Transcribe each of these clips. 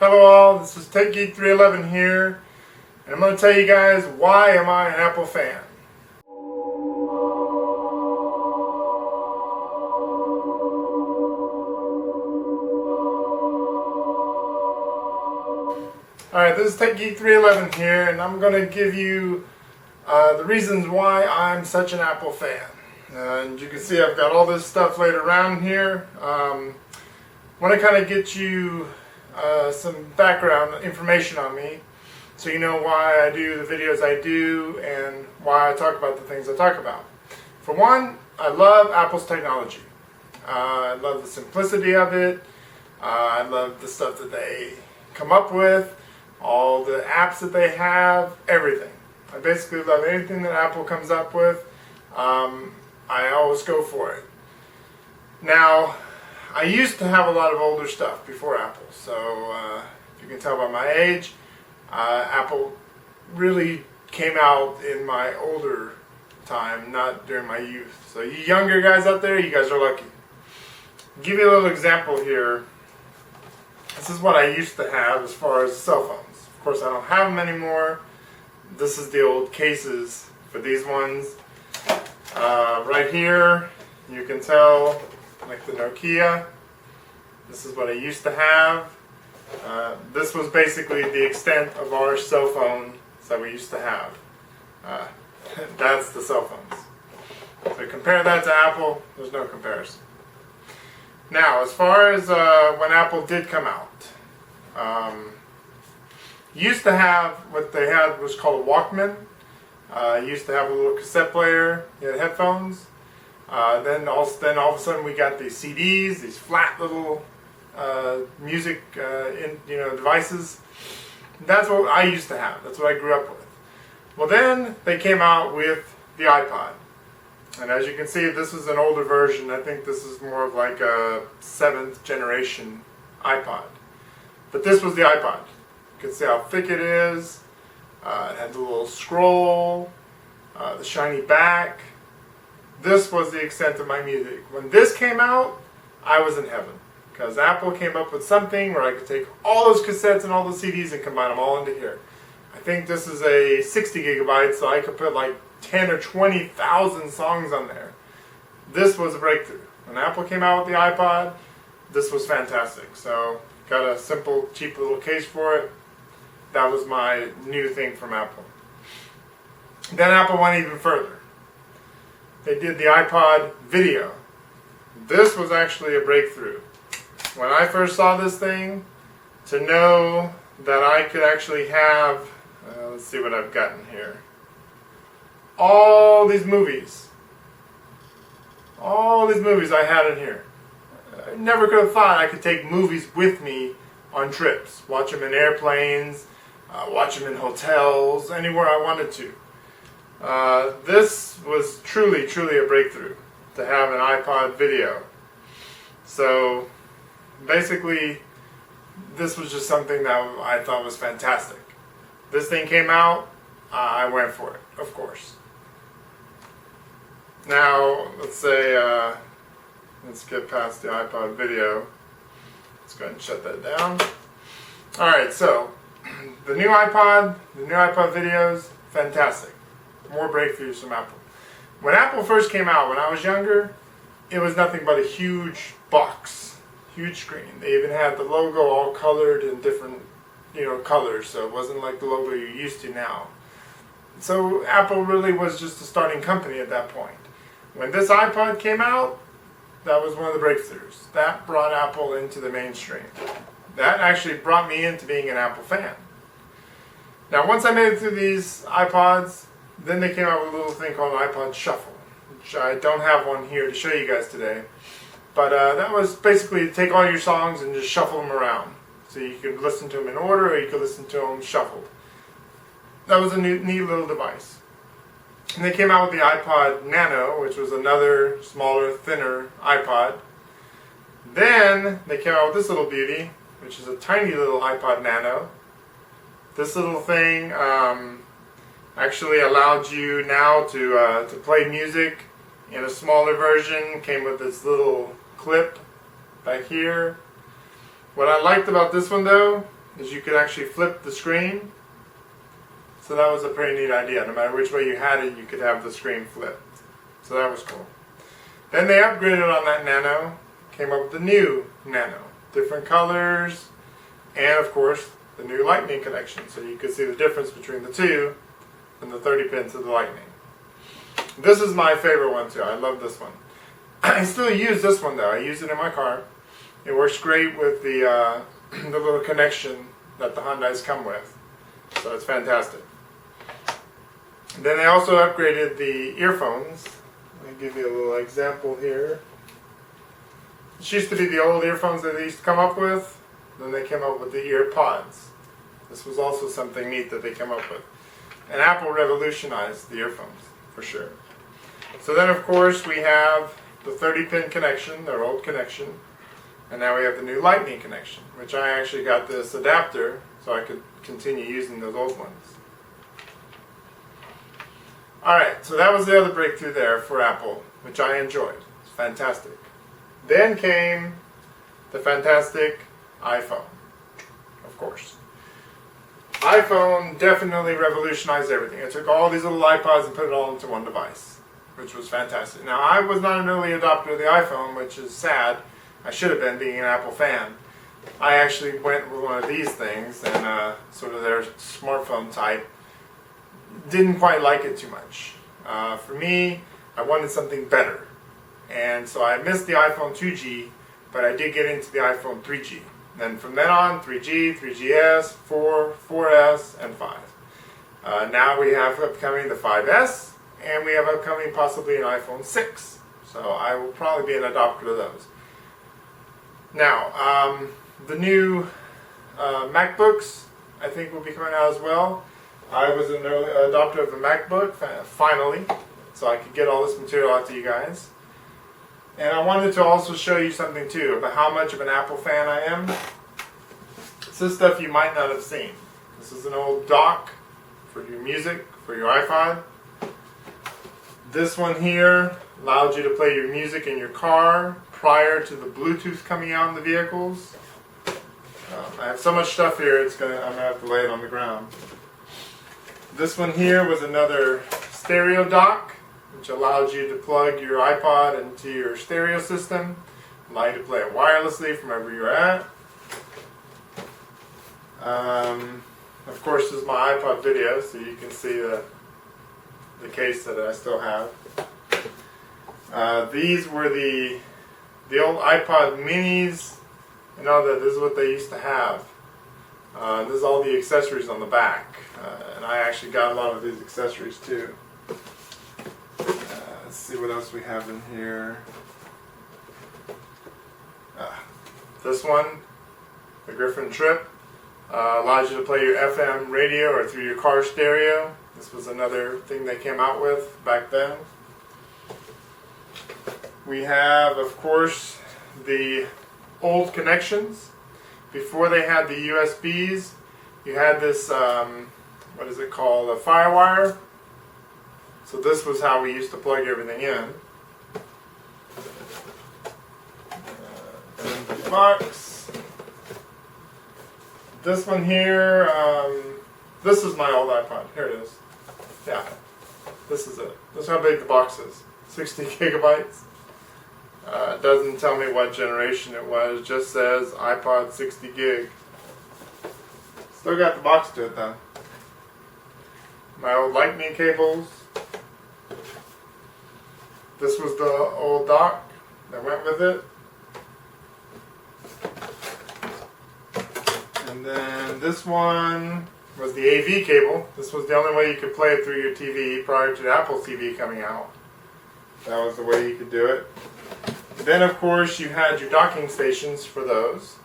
Hello all, this is TechGeek311 here, and I'm going to tell you guys why am I an Apple fan. Alright, this is TechGeek311 here, and I'm going to give you the reasons why I'm such an Apple fan. And you can see I've got all this stuff laid around here. I want to kind of get you some background information on me so you know why I do the videos I do and why I talk about the things I talk about. For one, I love Apple's technology. I love the simplicity of it. I love the stuff that they come up with, all the apps that they have, everything. I basically love anything that Apple comes up with. I always go for it. Now, I used to have a lot of older stuff before Apple, so if you can tell by my age, Apple really came out in my older time, not during my youth. So you younger guys out there, you guys are lucky. I'll give you a little example here. This is what I used to have as far as cell phones. Of course, I don't have them anymore. This is the old cases for these ones. Right here, you can tell, like the Nokia. This is what I used to have. This was basically the extent of our cell phones that we used to have. That's the cell phones. So compare that to Apple, there's no comparison. Now, as far as when Apple did come out, used to have, what they had was called a Walkman. Used to have a little cassette player, you had headphones. Then all of a sudden we got these CDs, these flat little music devices. That's what I used to have. That's what I grew up with. Well, then they came out with the iPod. And as you can see, this is an older version. I think this is more of like a 7th generation iPod. But this was the iPod. You can see how thick it is. It had the little scroll, the shiny back. This was the extent of my music. When this came out, I was in heaven. Because Apple came up with something where I could take all those cassettes and all those CDs and combine them all into here. I think this is a 60 gigabytes, so I could put like 10 or 20,000 songs on there. This was a breakthrough. When Apple came out with the iPod, this was fantastic. So, got a simple, cheap little case for it. That was my new thing from Apple. Then Apple went even further. They did the iPod video. This was actually a breakthrough. When I first saw this thing, to know that I could actually have, let's see what I've gotten here. All these movies. All these movies I had in here. I never could have thought I could take movies with me on trips. Watch them in airplanes, watch them in hotels, anywhere I wanted to. This was truly a breakthrough to have an iPod video. So basically, this was just something that I thought was fantastic. This thing came out, I went for it, of course. Now, let's say, let's get past the iPod video. Let's go ahead and shut that down. Alright, so, the new iPod videos, fantastic. More breakthroughs from Apple. When Apple first came out, when I was younger, it was nothing but a huge box, huge screen. They even had the logo all colored in different, colors, so it wasn't like the logo you're used to now. So Apple really was just a starting company at that point. When this iPod came out, that was one of the breakthroughs. That brought Apple into the mainstream. That actually brought me into being an Apple fan. Now, once I made it through these iPods, then they came out with a little thing called an iPod Shuffle, which I don't have one here to show you guys today. But that was basically to take all your songs and just shuffle them around. So you could listen to them in order, or you could listen to them shuffled. That was a neat little device. And they came out with the iPod Nano, which was another smaller, thinner iPod. Then they came out with this little beauty, which is a tiny little iPod Nano. This little thing actually allowed you now to play music in a smaller version. Came with this little clip back here. What I liked about this one though is you could actually flip the screen. So that was a pretty neat idea. No matter which way you had it, you could have the screen flipped. So that was cool. Then they upgraded on that Nano, came up with the new Nano. Different colors, and of course, the new Lightning connection. So you could see the difference between the two and the 30 pins of the Lightning. This is my favorite one too. I love this one. I still use this one though. I use it in my car. It works great with the little connection that the Hyundais come with. So it's fantastic. Then they also upgraded the earphones. Let me give you a little example here. This used to be the old earphones that they used to come up with. Then they came up with the EarPods. This was also something neat that they came up with. And Apple revolutionized the earphones, for sure. So then of course we have the 30-pin connection, their old connection. And now we have the new Lightning connection, which I actually got this adapter so I could continue using those old ones. Alright, so that was the other breakthrough there for Apple, which I enjoyed. It's fantastic. Then came the fantastic iPhone, of course. iPhone definitely revolutionized everything. It took all these little iPods and put it all into one device, which was fantastic. Now, I was not an early adopter of the iPhone, which is sad. I should have been, being an Apple fan. I actually went with one of these things, and sort of their smartphone type. Didn't quite like it too much. For me, I wanted something better. And so I missed the iPhone 2G, but I did get into the iPhone 3G. Then from then on, 3G, 3GS, 4, 4S, and 5. Now we have upcoming the 5S, and we have upcoming possibly an iPhone 6. So I will probably be an adopter of those. Now, the new MacBooks, I think, will be coming out as well. I was an early adopter of a MacBook, finally, so I could get all this material out to you guys. And I wanted to also show you something too about how much of an Apple fan I am. This is stuff you might not have seen. This is an old dock for your music, for your iPod. This one here allows you to play your music in your car prior to the Bluetooth coming out in the vehicles. I have so much stuff here, I'm going to have to lay it on the ground. This one here was another stereo dock, which allows you to plug your iPod into your stereo system, allow you to play it wirelessly from wherever you're at. Of course, this is my iPod video, so you can see the case that I still have. These were the old iPod minis, and all that. This is what they used to have. This is all the accessories on the back, and I actually got a lot of these accessories too. Let's see what else we have in here. This one, the Griffen Trip, allows you to play your FM radio or through your car stereo. This was another thing they came out with back then. We have, of course, the old connections. Before they had the USBs, you had this, what is it called, a FireWire. So this was how we used to plug everything in. Empty box. This one here, this is my old iPod. Here it is. Yeah, this is it. This is how big the box is. 60 gigabytes. It doesn't tell me what generation it was. It just says iPod 60 gig. Still got the box to it though. My old Lightning cables. This was the old dock that went with it. And then this one was the AV cable. This was the only way you could play it through your TV prior to the Apple TV coming out. That was the way you could do it. Then of course you had your docking stations for those.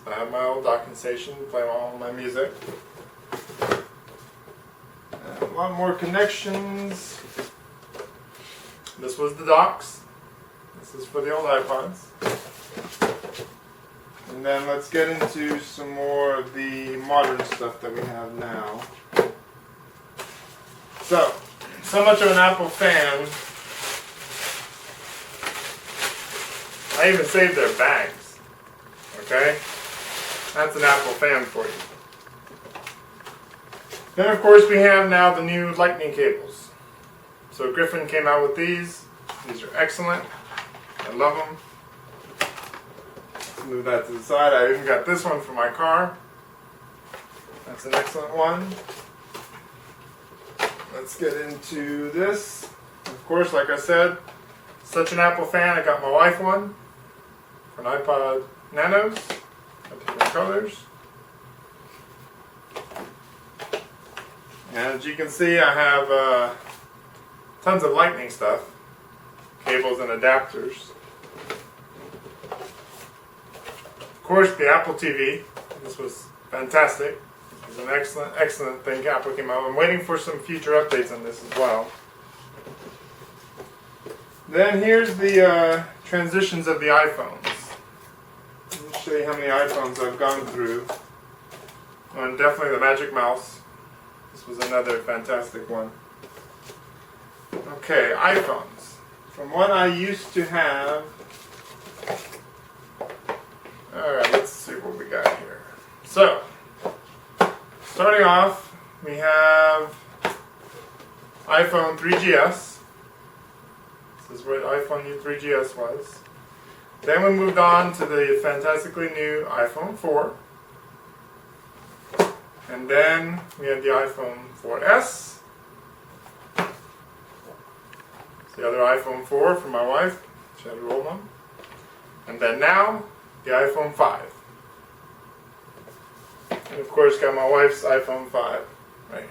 So I have my old docking station to play all my music. And a lot more connections. This was the docks. This is for the old iPods. And then let's get into some more of the modern stuff that we have now. So much of an Apple fan. I even saved their bags. Okay? That's an Apple fan for you. Then of course we have now the new lightning cables. So Griffen came out with these. These are excellent. I love them. Let's move that to the side. I even got this one for my car. That's an excellent one. Let's get into this. Of course, like I said, such an Apple fan. I got my wife one for an iPod Nanos. Got different colors. And as you can see, I have tons of lightning stuff. Cables and adapters. Of course, the Apple TV. This was fantastic. It was an excellent thing Apple came out. I'm waiting for some future updates on this as well. Then here's the transitions of the iPhones. Let me show you how many iPhones I've gone through. And definitely the Magic Mouse. This was another fantastic one. Okay, iPhones. From what I used to have. Alright, let's see what we got here. So, starting off, we have iPhone 3GS. This is what iPhone 3GS was. Then we moved on to the fantastically new iPhone 4. And then we had the iPhone 4S. It's the other iPhone 4 for my wife. She had a roll one. And then now, the iPhone 5. And of course got my wife's iPhone 5 right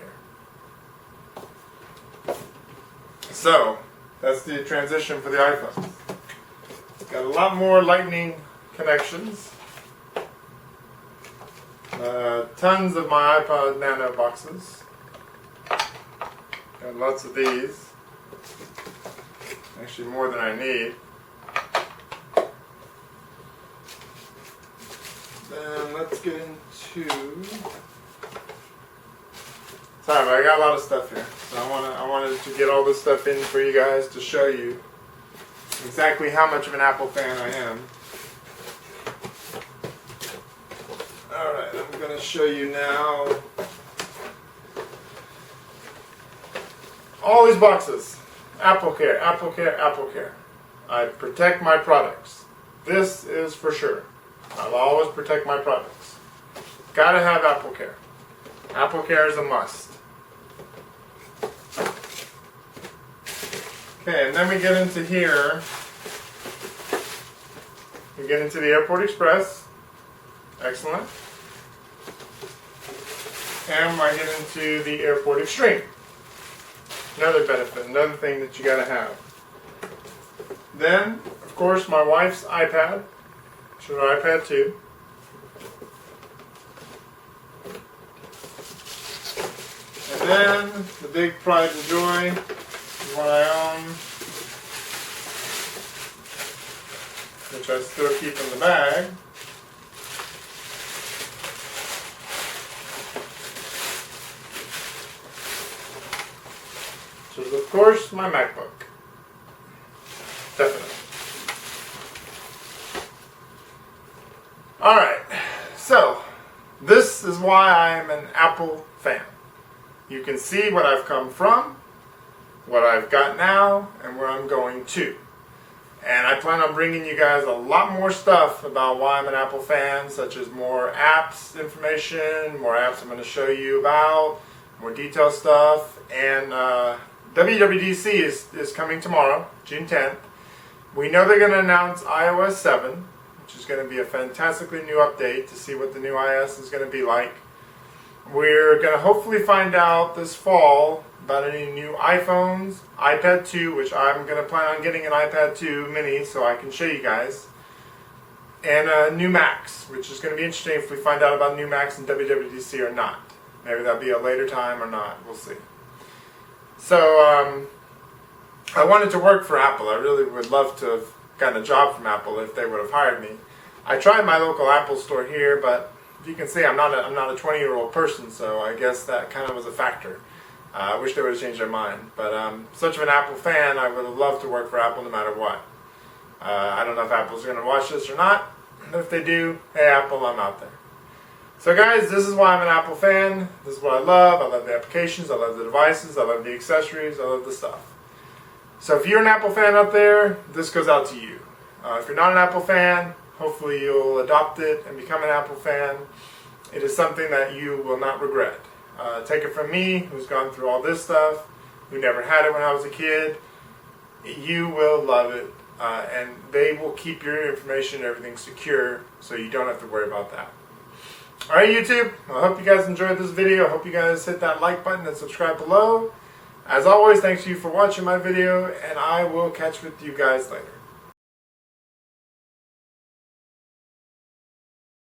here. So, that's the transition for the iPhone. Got a lot more lightning connections. Tons of my iPod Nano boxes. Got lots of these. Actually more than I need. Then let's get into... Sorry, but I got a lot of stuff here. So I wanted to get all this stuff in for you guys to show you exactly how much of an Apple fan I am. Alright, I'm going to show you now all these boxes. Apple Care, Apple Care, Apple Care. I protect my products. This is for sure. I'll always protect my products. Gotta have Apple Care. Apple Care is a must. Okay, and then we get into here. We get into the Airport Express. Excellent. And I get into the Airport Extreme. Another benefit, another thing that you gotta have. Then, of course, my wife's iPad. She's an iPad 2. And then, the big pride and joy is what I own, which I still keep in the bag. Which is, of course, my MacBook. Definitely. Alright, so this is why I'm an Apple fan. You can see what I've come from, what I've got now, and where I'm going to. And I plan on bringing you guys a lot more stuff about why I'm an Apple fan, such as more apps information, more apps I'm going to show you about, more detailed stuff, and WWDC is coming tomorrow, June 10th. We know they're going to announce iOS 7, which is going to be a fantastically new update to see what the new iOS is going to be like. We're going to hopefully find out this fall about any new iPhones, iPad 2, which I'm going to plan on getting an iPad 2 mini so I can show you guys, and new Macs, which is going to be interesting if we find out about new Macs in WWDC or not. Maybe that'll be a later time or not. We'll see. So, I wanted to work for Apple. I really would love to have gotten a job from Apple if they would have hired me. I tried my local Apple store here, but you can see I'm not a 20-year-old person, so I guess that kind of was a factor. I wish they would have changed their mind. But such of an Apple fan, I would have loved to work for Apple no matter what. I don't know if Apple's going to watch this or not. If they do, hey Apple, I'm out there. So guys, this is why I'm an Apple fan. This is what I love. I love the applications, I love the devices, I love the accessories, I love the stuff. So if you're an Apple fan out there, this goes out to you. If you're not an Apple fan, hopefully you'll adopt it and become an Apple fan. It is something that you will not regret. Take it from me, who's gone through all this stuff, who never had it when I was a kid. You will love it, and they will keep your information and everything secure, so you don't have to worry about that. Alright YouTube, I hope you guys enjoyed this video. I hope you guys hit that like button and subscribe below. As always, thanks to you for watching my video, and I will catch with you guys later.